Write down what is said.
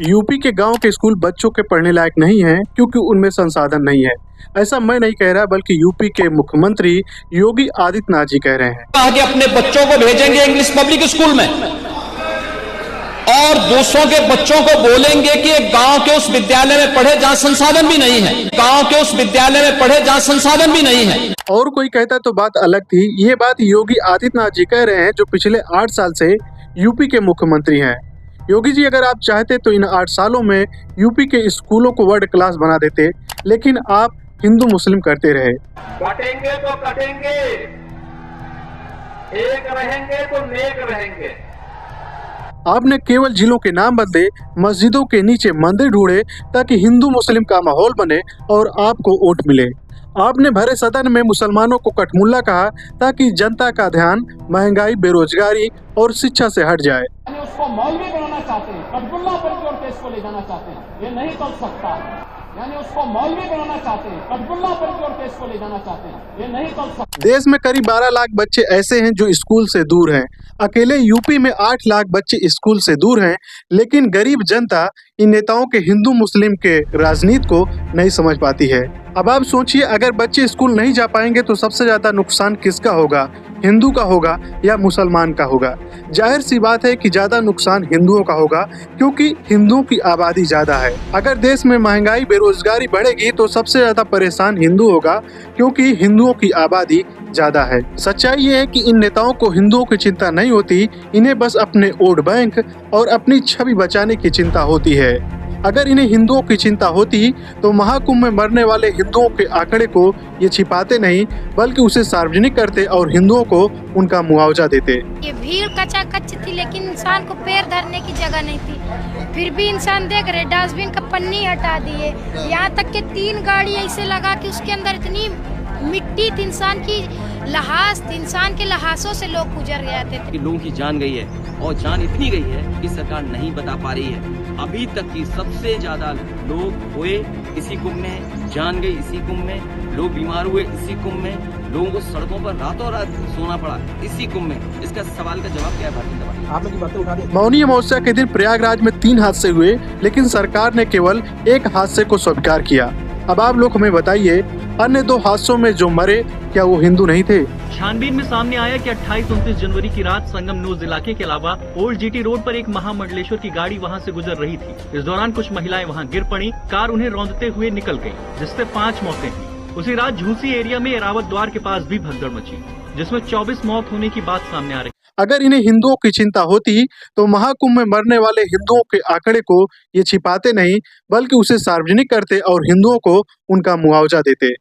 UP के गांव के स्कूल बच्चों के पढ़ने लायक नहीं हैं क्योंकि उनमें संसाधन नहीं है। ऐसा मैं नहीं कह रहा बल्कि यूपी के मुख्यमंत्री योगी आदित्यनाथ जी कह रहे हैं। कहा कि अपने बच्चों को भेजेंगे इंग्लिश पब्लिक स्कूल में और दूसरों के बच्चों को बोलेंगे कि एक गांव के उस विद्यालय में पढ़े जहां संसाधन भी नहीं है, गांव के उस विद्यालय में पढ़े जहां संसाधन भी नहीं है। और कोई कहता तो बात अलग थी। ये बात योगी आदित्यनाथ जी कह रहे हैं जो पिछले 8 साल से यूपी के मुख्यमंत्री हैं। योगी जी अगर आप चाहते तो इन 8 सालों में यूपी के स्कूलों को वर्ल्ड क्लास बना देते, लेकिन आप हिंदू मुस्लिम करते रहे। कटेंगे तो कटेंगे, एक रहेंगे तो नेक रहेंगे। आपने केवल जिलों के नाम बदले, मस्जिदों के नीचे मंदिर ढूंढे ताकि हिंदू मुस्लिम का माहौल बने और आपको वोट मिले। आपने भरे सदन में मुसलमानों को कठमुल्ला कहा ताकि जनता का ध्यान महंगाई, बेरोजगारी और शिक्षा से हट जाए। उसको मौलवी बनाना चाहते हैं, कठपुतला पर केस को ले जाना चाहते हैं, ये नहीं चल सकता। यानी उसको मौलवी बनाना चाहते हैं, कठपुतला पर केस को ले जाना चाहते हैं, ये नहीं चल सकता। देश में करीब 12 लाख बच्चे ऐसे हैं जो स्कूल से दूर हैं। अकेले यूपी में 8 लाख बच्चे स्कूल से दूर हैं, लेकिन गरीब जनता इन नेताओं के हिंदू मुस्लिम के राजनीति को नहीं समझ पाती है। अब आप सोचिए, अगर बच्चे स्कूल नहीं जा पाएंगे तो सबसे ज्यादा नुकसान किसका होगा, हिंदू का होगा या मुसलमान का होगा? जाहिर सी बात है कि ज्यादा नुकसान हिंदुओं का होगा क्योंकि हिंदुओं की आबादी ज्यादा है। अगर देश में महंगाई, बेरोजगारी बढ़ेगी तो सबसे ज्यादा परेशान हिंदू होगा क्योंकि हिंदुओं की आबादी ज्यादा है। सच्चाई ये है कि इन नेताओं को हिंदुओं की चिंता नहीं होती, इन्हें बस अपने वोट बैंक और अपनी छवि बचाने की चिंता होती है। अगर इन्हें हिंदुओं की चिंता होती तो महाकुंभ में मरने वाले हिंदुओं के आंकड़े को ये छिपाते नहीं बल्कि उसे सार्वजनिक करते और हिंदुओं को उनका मुआवजा देते। ये भीड़ कच्ची थी लेकिन इंसान को पैर धरने की जगह नहीं थी, फिर भी इंसान देख रहे डस्टबिन का पन्नी हटा दिए। यहाँ तक के 3 गाड़ी ऐसे लगा कि उसके अंदर इतनी मिट्टी थी, इंसान की लहास थी, इंसान के लहासों से लोग गुजर गए थे। लोगों की जान गई है और जान इतनी गई है कि सरकार नहीं बता पा रही है। अभी तक की सबसे ज्यादा लोग हुए इसी कुंभ में, जान गई इसी कुंभ में, लोग बीमार हुए इसी कुंभ में, लोगों को सड़कों पर रातों रात सोना पड़ा इसी कुंभ में। इसका सवाल का जवाब क्या है भारतीय जनता पार्टी? आपने की बातें उठा दी। मौनी अमावस्या के दिन प्रयागराज में 3 हादसे हुए, लेकिन सरकार ने केवल एक हादसे को स्वीकार किया। अब आप लोग हमें बताइए, अन्य 2 हादसों में जो मरे क्या वो हिंदू नहीं थे? छानबीन में सामने आया कि 28-29 जनवरी की रात संगम न्यूज इलाके के अलावा ओल्ड जीटी रोड पर एक महामंडलेश्वर की गाड़ी वहां से गुजर रही थी। इस दौरान कुछ महिलाएं वहां गिर पड़ी, कार उन्हें रौंदते हुए निकल गई, जिससे 5 मौतें हुई। उसी रात झूसी एरिया में एरावत द्वार के पास भी भगदड़ मची, जिसमें 24 मौत होने की बात सामने आ रही। अगर इन्हें हिंदुओं की चिंता होती तो महाकुंभ में मरने वाले हिंदुओं के आंकड़े को ये छिपाते नहीं बल्कि उसे सार्वजनिक करते और हिंदुओं को उनका मुआवजा देते।